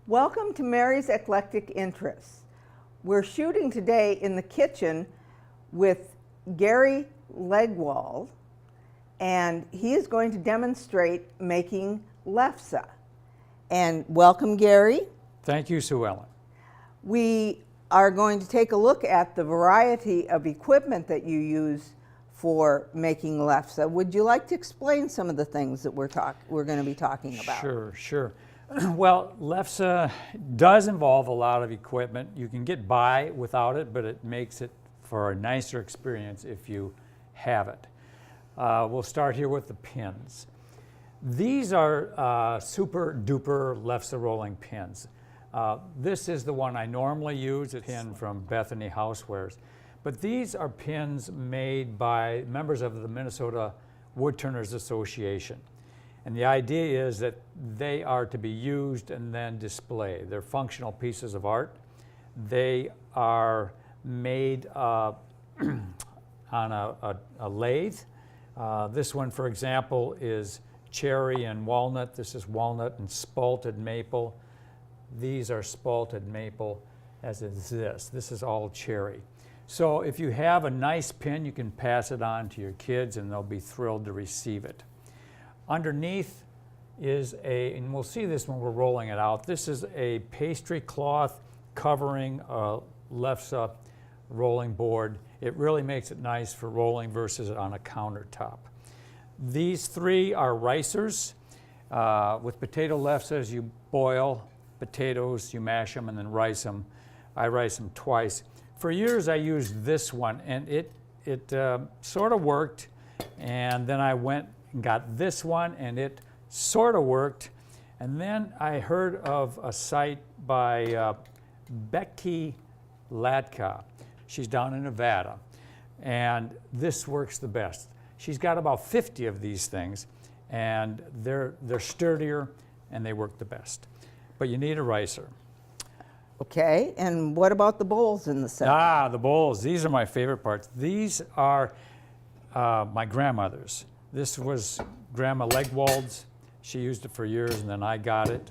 Welcome to Mary's Eclectic Interests. We're shooting today in the kitchen with Gary Legwold, and he is going to demonstrate making lefse. And welcome, Gary. Thank you, Sue Ellen. We are going to take a look at the variety of equipment that you use for making lefse. Would you like to explain some of the things that we're going to be talking about? Sure. Well, lefse does involve a lot of equipment. You can get by without it, but it makes it for a nicer experience if you have it. We'll start here with the pins. These are super duper lefse rolling pins. This is the one I normally use, a pin from Bethany Housewares. But these are pins made by members of the Minnesota Woodturners Association. And the idea is that they are to be used and then displayed. They're functional pieces of art. They are made on a lathe. This one, for example, is cherry and walnut. This is walnut and spalted maple. These are spalted maple, as is this. This is all cherry. So if you have a nice pin, you can pass it on to your kids and they'll be thrilled to receive it. Underneath is and we'll see this when we're rolling it out, this is a pastry cloth covering a lefse rolling board. It really makes it nice for rolling versus on a countertop. These three are ricers. With potato lefses, you boil potatoes, you mash them, and then rice them. I rice them twice. For years, I used this one, and it sort of worked, and then I went and got this one, and it sort of worked. And then I heard of a site by Becky Latka. She's down in Nevada, and this works the best. She's got about 50 of these things, and they're sturdier, and they work the best. But you need a ricer. Okay, and what about the bowls in the set? The bowls. These are my favorite parts. These are my grandmother's. This was Grandma Legwold's. She used it for years, and then I got it.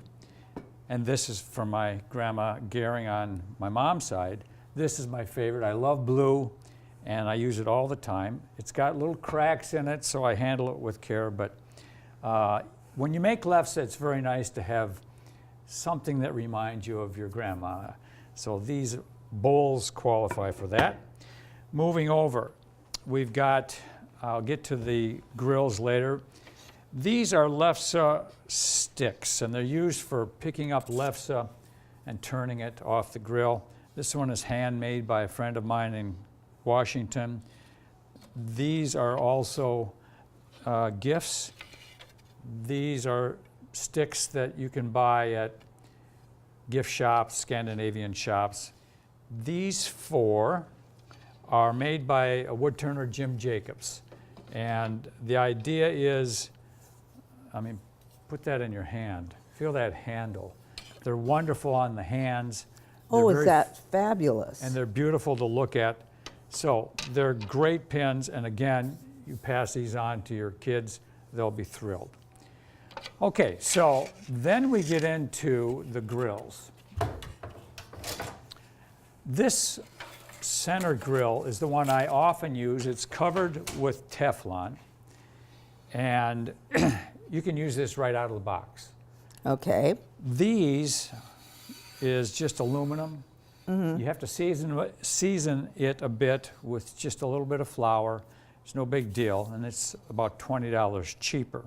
And this is from my Grandma Gehring on my mom's side. This is my favorite. I love blue, and I use it all the time. It's got little cracks in it, so I handle it with care. But when you make lefse, it's very nice to have something that reminds you of your grandma. So these bowls qualify for that. Moving over, we've got, I'll get to the grills later. These are lefse sticks, and they're used for picking up lefse and turning it off the grill. This one is handmade by a friend of mine in Washington. These are also gifts. These are sticks that you can buy at gift shops, Scandinavian shops. These four are made by a woodturner, Jim Jacobs. And the idea is, put that in your hand. Feel that handle. They're wonderful on the hands. Oh, is that fabulous? And they're beautiful to look at. So they're great pins, and again, you pass these on to your kids, they'll be thrilled. Okay, so then we get into the grills. This center grill is the one I often use. It's covered with Teflon, and you can use this right out of the box. Okay. These is just aluminum. Mm-hmm. You have to season it a bit with just a little bit of flour. It's no big deal, and it's about $20 cheaper.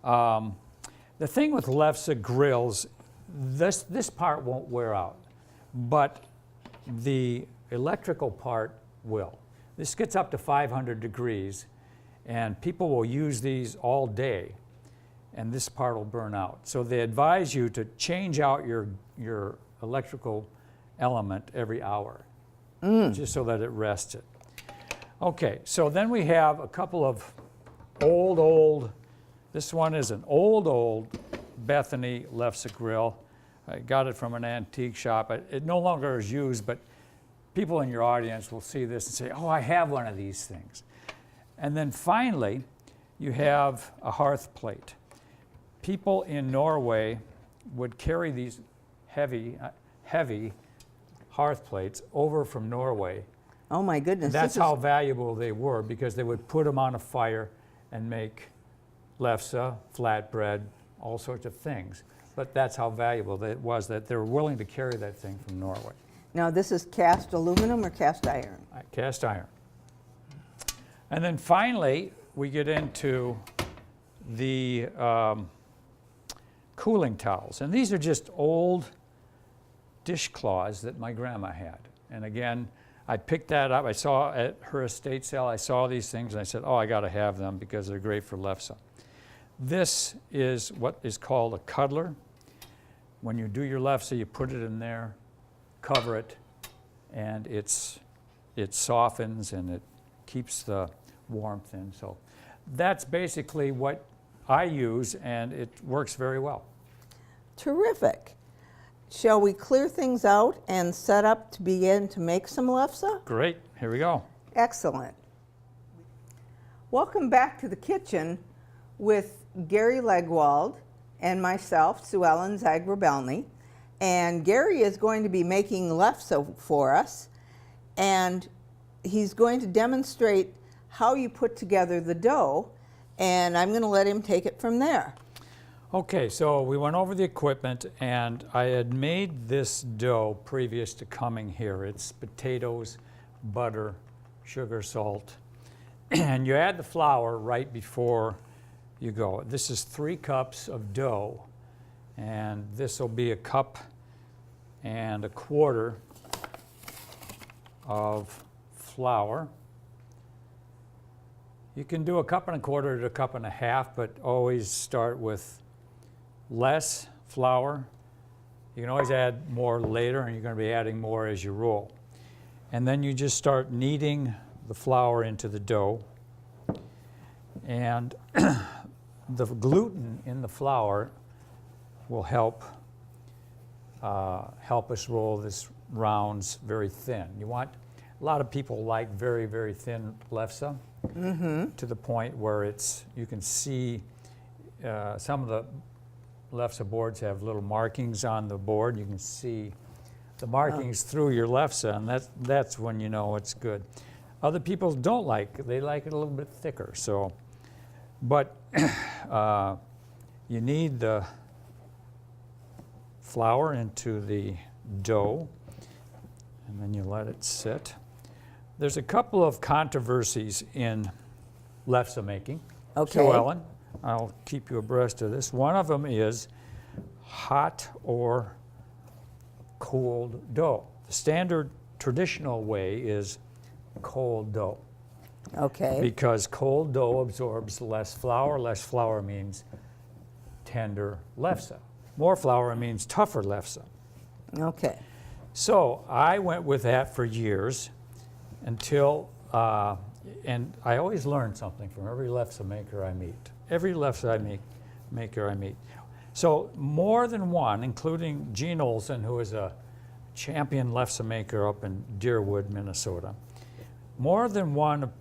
The thing with lefse grills, this part won't wear out, but the electrical part will. This gets up to 500 degrees, and people will use these all day, and this part will burn out. So they advise you to change out your electrical element every hour, just so that it rests it. Okay, so then we have a couple of old, this one is an old Bethany lefse grill. I got it from an antique shop. It no longer is used, but people in your audience will see this and say, oh, I have one of these things. And then finally, you have a hearth plate. People in Norway would carry these heavy hearth plates over from Norway. Oh my goodness. That's this how is, valuable they were, because they would put them on a fire and make lefse, flatbread, all sorts of things. But that's how valuable it was, that they were willing to carry that thing from Norway. now this is cast aluminum or cast iron? Cast iron. And then finally, we get into the cooling towels. And these are just old dishcloths that my grandma had. And again, I picked that up. I saw at her estate sale, I saw these things and I said, oh, I got to have them because they're great for lefse. This is what is called a cuddler. When you do your lefse, you put it in there, cover it, and it softens and it keeps the warmth in. So that's basically what I use, and it works very well. Terrific. Shall we clear things out and set up to begin to make some lefse? Great, here we go. Excellent. Welcome back to the kitchen with Gary Legwold and myself, Sue Ellen Zagrabelny. And Gary is going to be making lefse for us, and he's going to demonstrate how you put together the dough, and I'm going to let him take it from there. Okay, so we went over the equipment, and I had made this dough previous to coming here. It's potatoes, butter, sugar, salt, and you add the flour right before you go. This is 3 cups of dough, and this will be 1.25 cups of flour. You can do 1.25 cups to 1.5 cups, but always start with less flour. You can always add more later, and you're going to be adding more as you roll. And then you just start kneading the flour into the dough. And the gluten in the flour will help us roll this rounds very thin. You want, a lot of people like very, very thin lefse, to the point where you can see some of the lefse boards have little markings on the board. You can see the markings through your lefse, and that's when you know it's good. Other people don't like, they like it a little bit thicker. So, but you need the flour into the dough, and then you let it sit. There's a couple of controversies in lefse making. Okay. So Ellen, I'll keep you abreast of this. One of them is hot or cold dough. The standard traditional way is cold dough. Okay. Because cold dough absorbs less flour. Less flour means tender lefse. More flour means tougher lefse. Okay. So I went with that for years until, and I always learn something from every lefse maker I meet. Every lefse maker I meet. So more than one, including Gene Olson, who is a champion lefse maker up in Deerwood, Minnesota, more than one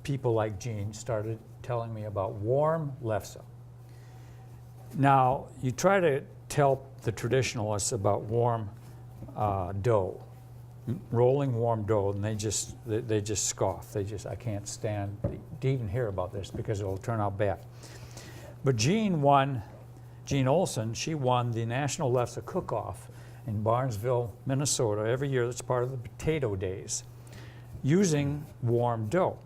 people like Gene started telling me about warm lefse. Now, you try to tell the traditionalists about warm dough, rolling warm dough, and they just scoff. I can't stand to even hear about this because it'll turn out bad. But Gene Olson, she won the National Lefse Cook-Off in Barnesville, Minnesota, every year. That's part of the Potato Days, using warm dough.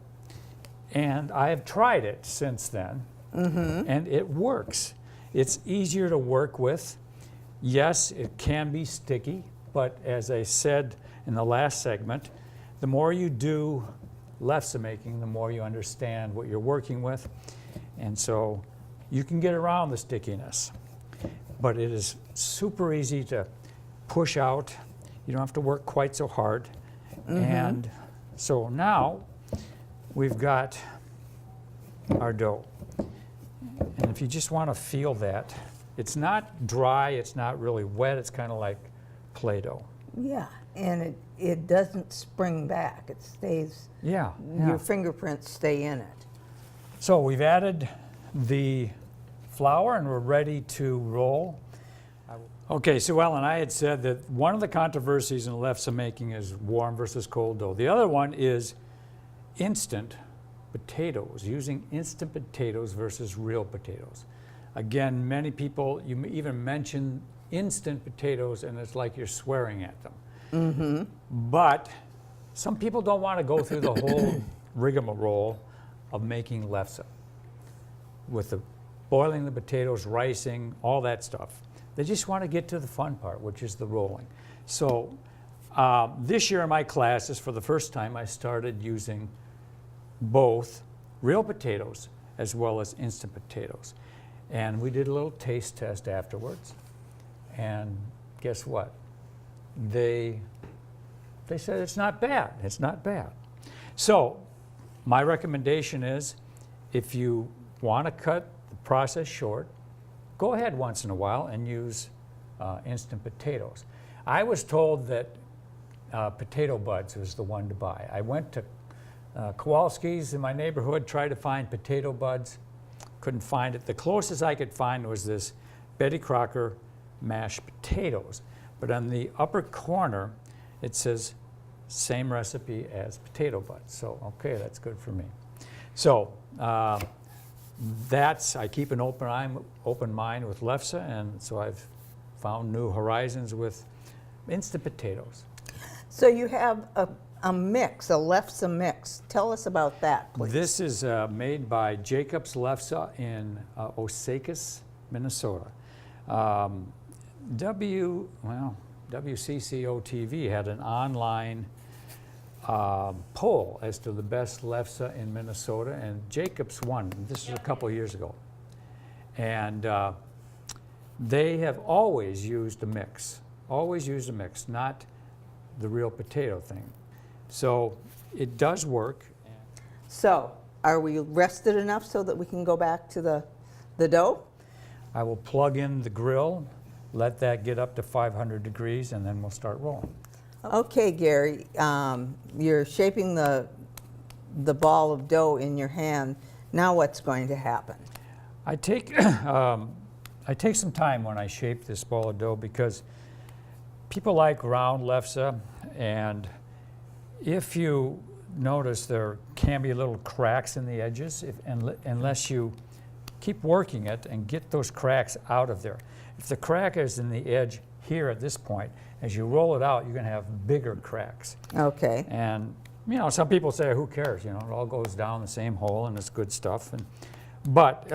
And I have tried it since then, and it works. It's easier to work with. Yes, it can be sticky, but as I said in the last segment, the more you do lefse making, the more you understand what you're working with. And so you can get around the stickiness, but it is super easy to push out. You don't have to work quite so hard. And so now we've got our dough. And if you just want to feel that, it's not dry, it's not really wet, it's kind of like Play-Doh. Yeah, and it doesn't spring back. It stays, Yeah. your fingerprints stay in it. So we've added the flour and we're ready to roll. Okay, so Ellen, I had said that one of the controversies in Lefse making is warm versus cold dough. The other one is instant potatoes, using instant potatoes versus real potatoes. Again, many people, you even mention instant potatoes and it's like you're swearing at them. Mm-hmm. But some people don't want to go through the whole rigmarole of making lefse with the boiling the potatoes, ricing, all that stuff. They just want to get to the fun part, which is the rolling. So this year in my classes, for the first time, I started using both real potatoes as well as instant potatoes. And we did a little taste test afterwards. And guess what? They said it's not bad. It's not bad. So my recommendation is if you want to cut the process short, go ahead once in a while and use instant potatoes. I was told that potato buds was the one to buy. I went to Kowalski's in my neighborhood, tried to find potato buds, couldn't find it. The closest I could find was this Betty Crocker mashed potatoes. But on the upper corner, it says same recipe as potato buds. So, okay, that's good for me. So, I keep an open mind with lefse, and so I've found new horizons with instant potatoes. So you have a mix, a lefse mix. Tell us about that, please. This is made by Jacob's Lefse in Osakis, Minnesota. WCCO-TV had an online poll as to the best lefse in Minnesota, and Jacobs won. This was a couple of years ago. And they have always used a mix, not the real potato thing. So it does work. So are we rested enough so that we can go back to the dough? I will plug in the grill, let that get up to 500 degrees, and then we'll start rolling. Okay, Gary, you're shaping the ball of dough in your hand. Now what's going to happen? I take some time when I shape this ball of dough because people like round lefse, and if you notice there can be little cracks in the edges unless you keep working it and get those cracks out of there. If the crack is in the edge here at this point, as you roll it out, you're going to have bigger cracks. Okay. And, you know, some people say, who cares? You know, it all goes down the same hole and it's good stuff. But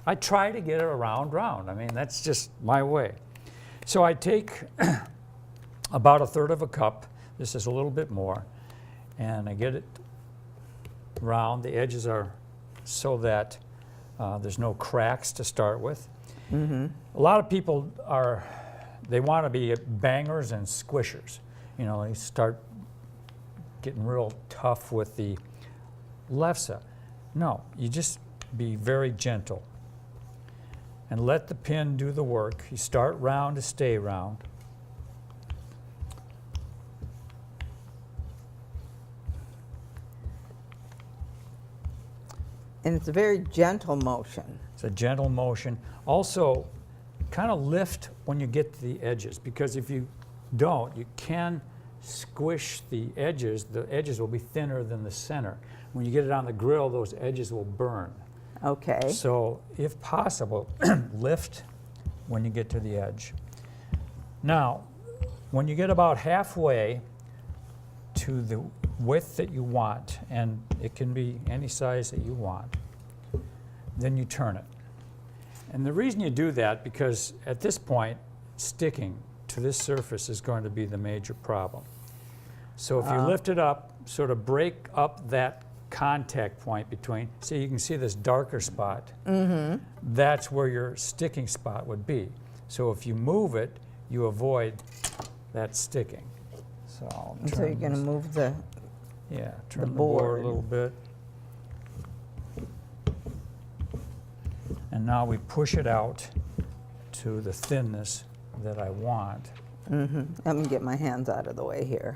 I try to get it round. I mean, that's just my way. So I take about 1/3 of a cup. This is a little bit more. And I get it round. The edges are so that there's no cracks to start with. Mm-hmm. A lot of people they want to be bangers and squishers. You know, they start getting real tough with the lefse. No, you just be very gentle and let the pin do the work. You start round to stay round. And it's a very gentle motion. It's a gentle motion. Also, kind of lift when you get to the edges, because if you don't, you can squish the edges. The edges will be thinner than the center. When you get it on the grill, those edges will burn. Okay. So, if possible, lift when you get to the edge. Now, when you get about halfway to the width that you want, and it can be any size that you want, then you turn it. And the reason you do that, because at this point, sticking to this surface is going to be the major problem. So if you lift it up, sort of break up that contact point between, see, you can see this darker spot. Mm-hmm. That's where your sticking spot would be. So if you move it, you avoid that sticking. So you're going to move the turn the board a little bit. And now we push it out to the thinness that I want. Mm-hmm. Let me get my hands out of the way here.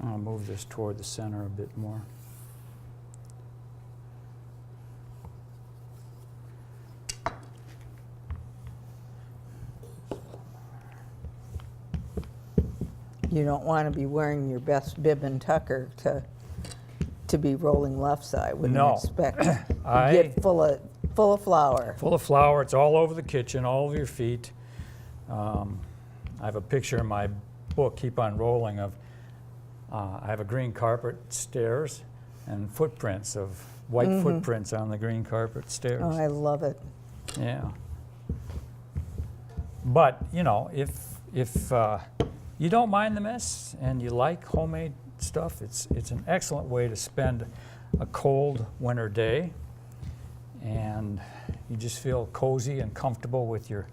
I'll move this toward the center a bit more. You don't want to be wearing your best bib and tucker to be rolling Lefse. I wouldn't No. expect. Get full of flour. Full of flour. It's all over the kitchen, all over your feet. I have a picture in my book, Keep on Rolling, of I have a green carpet stairs and footprints of white footprints on the green carpet stairs. Oh, I love it. Yeah. But, you know, if you don't mind the mess and you like homemade stuff, it's an excellent way to spend a cold winter day, and you just feel cozy and comfortable with your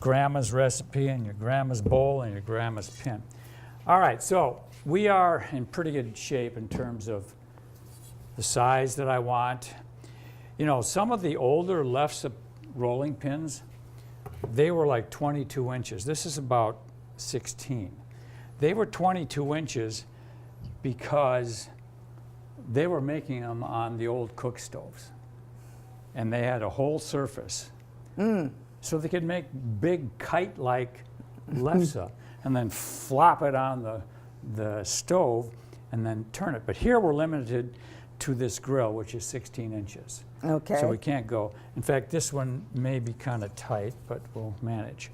grandma's recipe and your grandma's bowl and your grandma's pin. All right, so we are in pretty good shape in terms of the size that I want. You know, some of the older Lefse rolling pins, they were like 22 inches. This is about 16. They were 22 inches because they were making them on the old cook stoves. And they had a whole surface. So they could make big kite-like Lefse and then flop it on the stove and then turn it. But here we're limited to this grill, which is 16 inches. Okay. So we can't go. In fact, this one may be kind of tight, but we'll manage.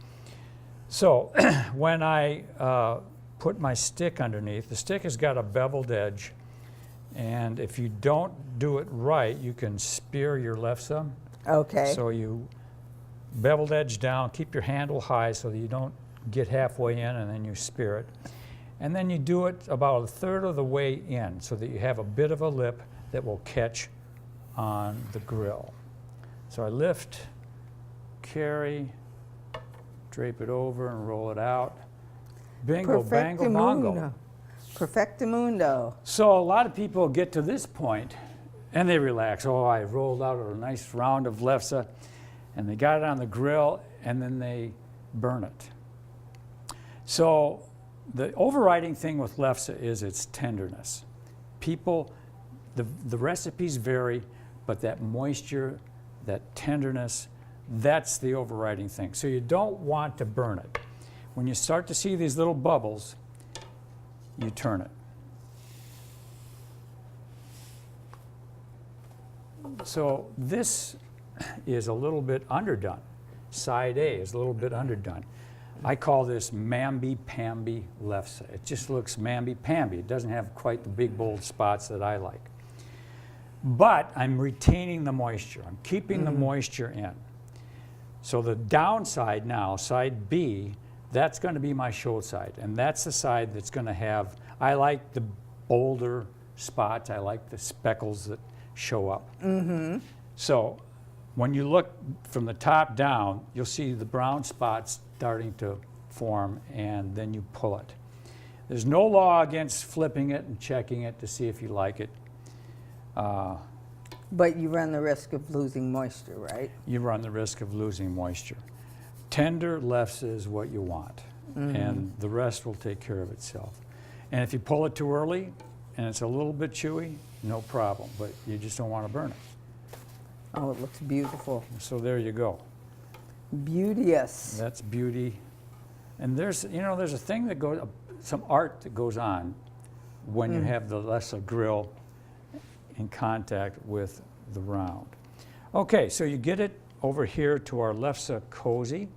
So when I put my stick underneath, the stick has got a beveled edge, and if you don't do it right, you can spear your Lefse. Okay. So you beveled edge down, keep your handle high so that you don't get halfway in, and then you spear it. And then you do it about a third of the way in so that you have a bit of a lip that will catch on the grill. So I lift, carry, drape it over and roll it out. Bingo, bango, bongo. Perfectamundo. So a lot of people get to this point and they relax. Oh, I rolled out a nice round of Lefse, and they got it on the grill, and then they burn it. So the overriding thing with Lefse is its tenderness. People, the recipes vary, but that moisture, that tenderness, that's the overriding thing. So you don't want to burn it. When you start to see these little bubbles, you turn it. So this is a little bit underdone. Side A is a little bit underdone. I call this mamby-pamby Lefse. It just looks mamby-pamby. It doesn't have quite the big bold spots that I like. But I'm retaining the moisture. I'm keeping the moisture in. So the downside now, side B, that's going to be my show side. And that's the side that's going to have, I like the bolder spots. I like the speckles that show up. So when you look from the top down, you'll see the brown spots starting to form, and then you pull it. There's no law against flipping it and checking it to see if you like it. But you run the risk of losing moisture, right? You run the risk of losing moisture. Tender Lefse is what you want, and the rest will take care of itself. And if you pull it too early and it's a little bit chewy, no problem, but you just don't want to burn it. Oh, it looks beautiful. So there you go. Beauteous. That's beauty. And there's a thing that goes, some art that goes on when you have the Lefse grill in contact with the round. Okay, so you get it over here to our Lefse cozy,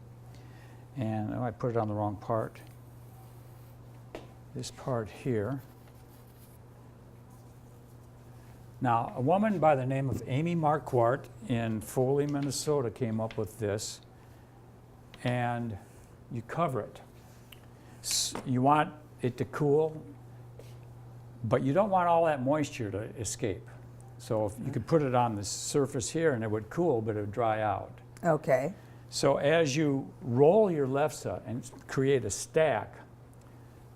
and I put it on the wrong part. This part here. Now, a woman by the name of Amy Marquardt in Foley, Minnesota came up with this, and you cover it. You want it to cool, but you don't want all that moisture to escape. So if you could put it on the surface here and it would cool, but it would dry out. Okay. So as you roll your Lefse and create a stack,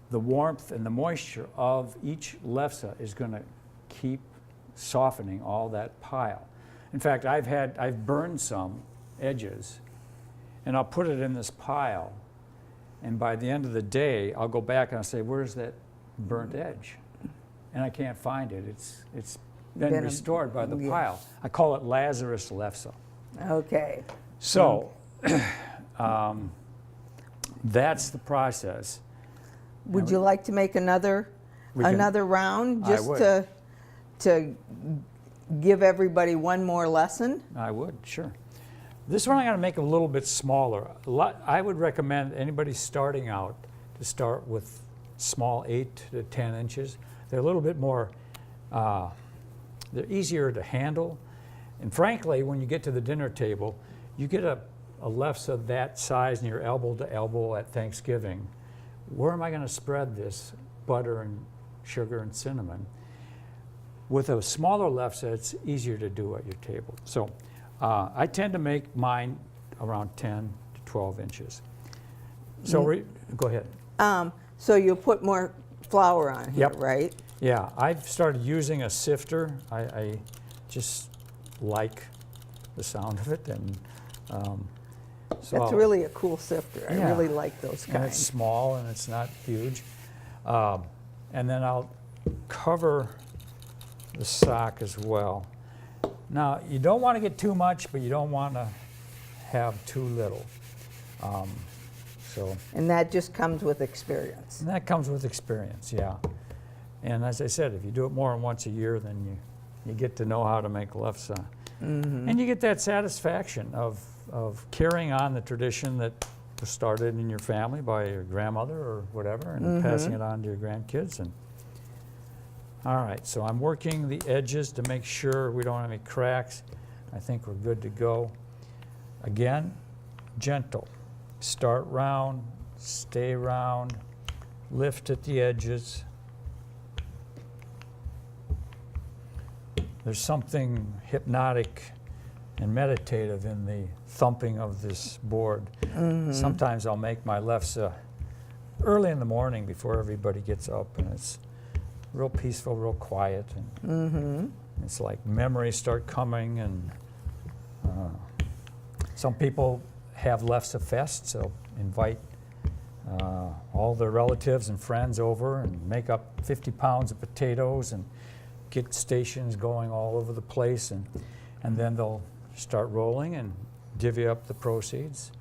the warmth and the moisture of each Lefse is going to keep softening all that pile. In fact, I've burned some edges, and I'll put it in this pile, and by the end of the day, I'll go back and I'll say, where's that burnt edge? And I can't find it. It's been restored by the pile. I call it Lazarus Lefse. Okay. So that's the process. Would you like to make another round I just would. to give everybody one more lesson? I would, sure. This one I'm going to make a little bit smaller. I would recommend anybody starting out to start with small 8 to 10 inches. They're a little bit more, they're easier to handle. And frankly, when you get to the dinner table, you get a lefse of that size near elbow to elbow at Thanksgiving. Where am I going to spread this butter and sugar and cinnamon? With a smaller lefse, it's easier to do at your table. So I tend to make mine around 10 to 12 inches. So go ahead. So you'll put more flour on here, Yep. right? Yeah, I've started using a sifter. I just like the sound of it, and so That's really a cool sifter. I Yeah. really like those and it's kinds. small and it's not huge. And then I'll cover the sock as well. Now, you don't want to get too much, but you don't want to have too little. And that just comes with experience. And that comes with experience, yeah. And as I said, if you do it more than once a year, then you get to know how to make lefse. And you get that satisfaction of carrying on the tradition that was started in your family by your grandmother or whatever, and passing it on to your grandkids. And all right, so I'm working the edges to make sure we don't have any cracks. I think we're good to go. Again, gentle. Start round, stay round, lift at the edges. There's something hypnotic and meditative in the thumping of this board. Sometimes I'll make my lefse early in the morning before everybody gets up, and it's real peaceful, real quiet, and it's like memories start coming. And some people have lefse fests, so invite all their relatives and friends over and make up 50 pounds of potatoes and get stations going all over the place, and then they'll start rolling and divvy up the proceeds.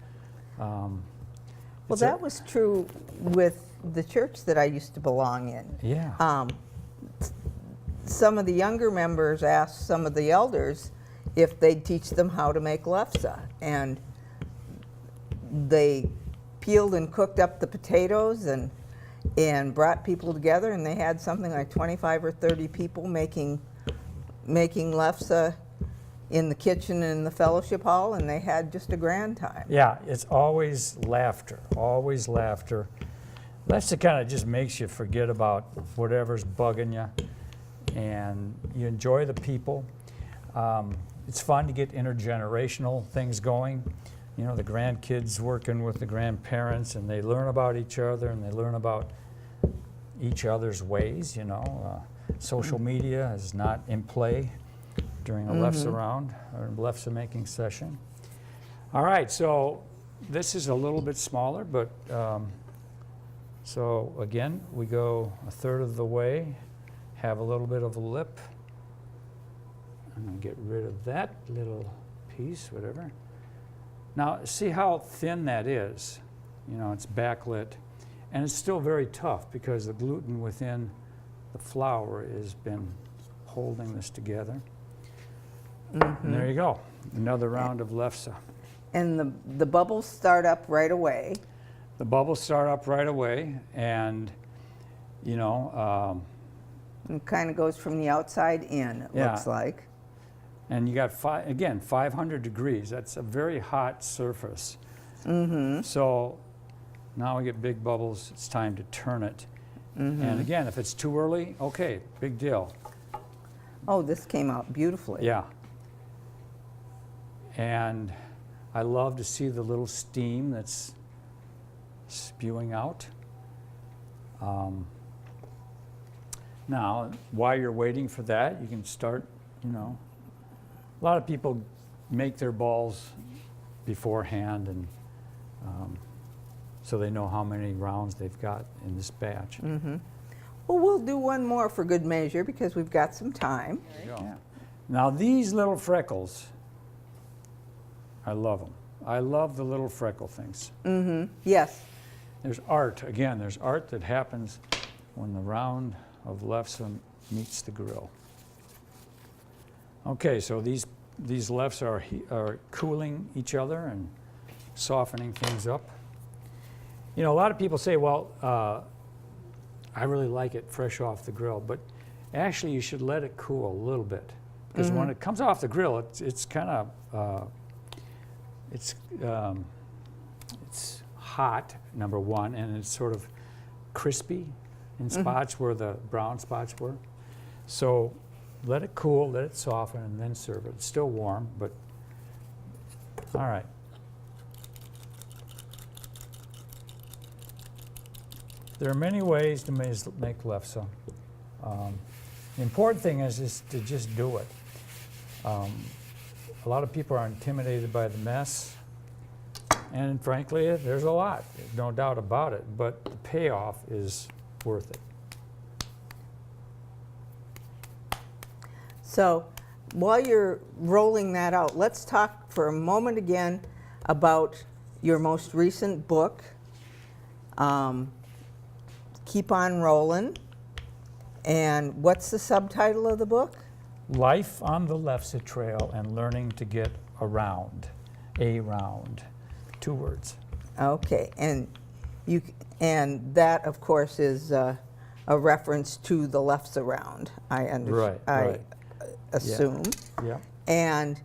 Well, that was true with the church that I used to belong in. Yeah. Some of the younger members asked some of the elders if they'd teach them how to make lefse, and they peeled and cooked up the potatoes and brought people together, and they had something like 25 or 30 people making lefse in the kitchen and in the fellowship hall, and they had just a grand time. Yeah, it's always laughter, always laughter. Lefse kind of just makes you forget about whatever's bugging you, and you enjoy the people. It's fun to get intergenerational things going. You know, the grandkids working with the grandparents, and they learn about each other, and they learn about each other's ways, you know. Social media is not in play during a lefse round or lefse making session. All right, so this is a little bit smaller, but so again, we go a third of the way, have a little bit of a lip. I'm gonna get rid of that little piece, whatever. Now, see how thin that is? You know, it's backlit, and it's still very tough because the gluten within the flour has been holding this together. And there you go, another round of lefse. And the bubbles start up right away. The bubbles start up right away, and you know, It kind of goes from the outside in, it Yeah. looks like. and you got 500 degrees. That's a very hot surface. So now we get big bubbles. It's time to turn it. And again, if it's too early, okay, big deal. Oh, this came out beautifully. Yeah. And I love to see the little steam that's spewing out. Now, while you're waiting for that, you can start, you know, a lot of people make their balls beforehand, and so they know how many rounds they've got in this batch. Well, we'll do one more for good measure because we've got some time. There you go. Yeah. Now, these little freckles, I love them. I love the little freckle things. Yes. There's art, again, there's art that happens when the round of Lefse meets the grill. Okay, so these Lefse are cooling each other and softening things up. You know, a lot of people say, well, I really like it fresh off the grill, but actually you should let it cool a little bit, because when it comes off the grill, it's kind of it's hot, number one, and it's sort of crispy in spots where the brown spots were. So let it cool, let it soften, and then serve it. It's still warm, but all right. There are many ways to make Lefse. The important thing is to just do it. A lot of people are intimidated by the mess, and frankly, there's a lot, no doubt about it, but the payoff is worth it. So while you're rolling that out, let's talk for a moment again about your most recent book, Keep on Rolling. And what's the subtitle of the book? Life on the Lefse Trail and Learning to Get Around. Around. 2 words. Okay, and that, of course, is a reference to the Lefse round. I understand. Right. Assume. Yeah. And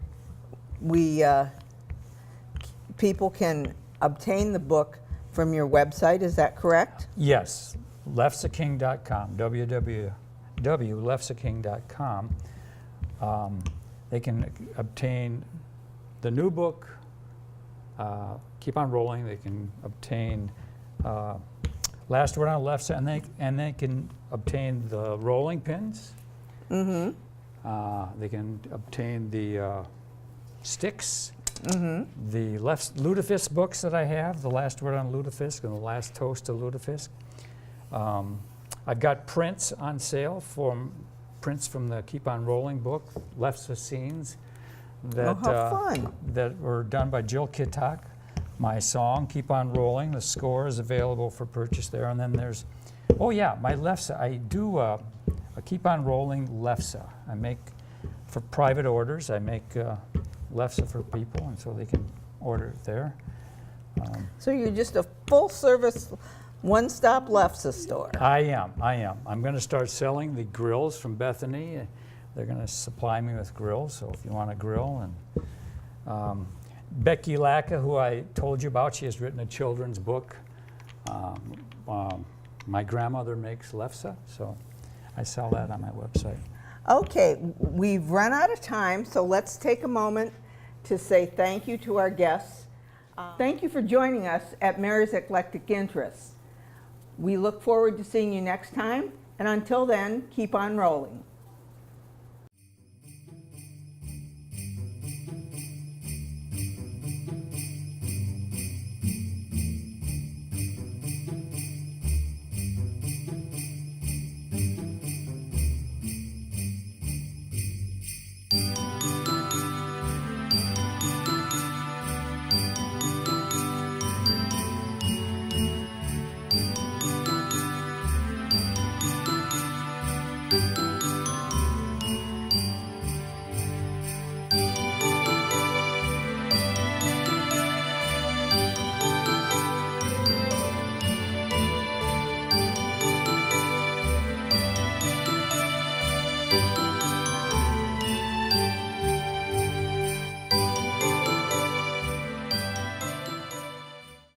people can obtain the book from your website. Is that correct? Yes. LefseKing.com. www.lefseking.com. They can obtain the new book, Keep on Rolling. They can obtain Last Word on Lefse, and they can obtain the rolling pins. Mm-hmm. They can obtain the sticks, the lutefisk books that I have, The Last Word on Lutefisk and The Last Toast to Lutefisk. I've got prints on sale, prints from the Keep on Rolling book, Lefse scenes, that were done by Jill Kittock. My song, Keep on Rolling, the score is available for purchase there. And then there's, my Lefse. I do a Keep on Rolling Lefse. I make, for private orders, I make Lefse for people, and so they can order it there. So you're just a full-service, one-stop Lefse store. I am. I'm going to start selling the grills from Bethany. They're going to supply me with grills, so if you want a grill. And Becky Lacka, who I told you about, she has written a children's book. My grandmother makes Lefse, so I sell that on my website. Okay, we've run out of time, so let's take a moment to say thank you to our guests. Thank you for joining us at Mary's Eclectic Interests. We look forward to seeing you next time, and until then, keep on rolling.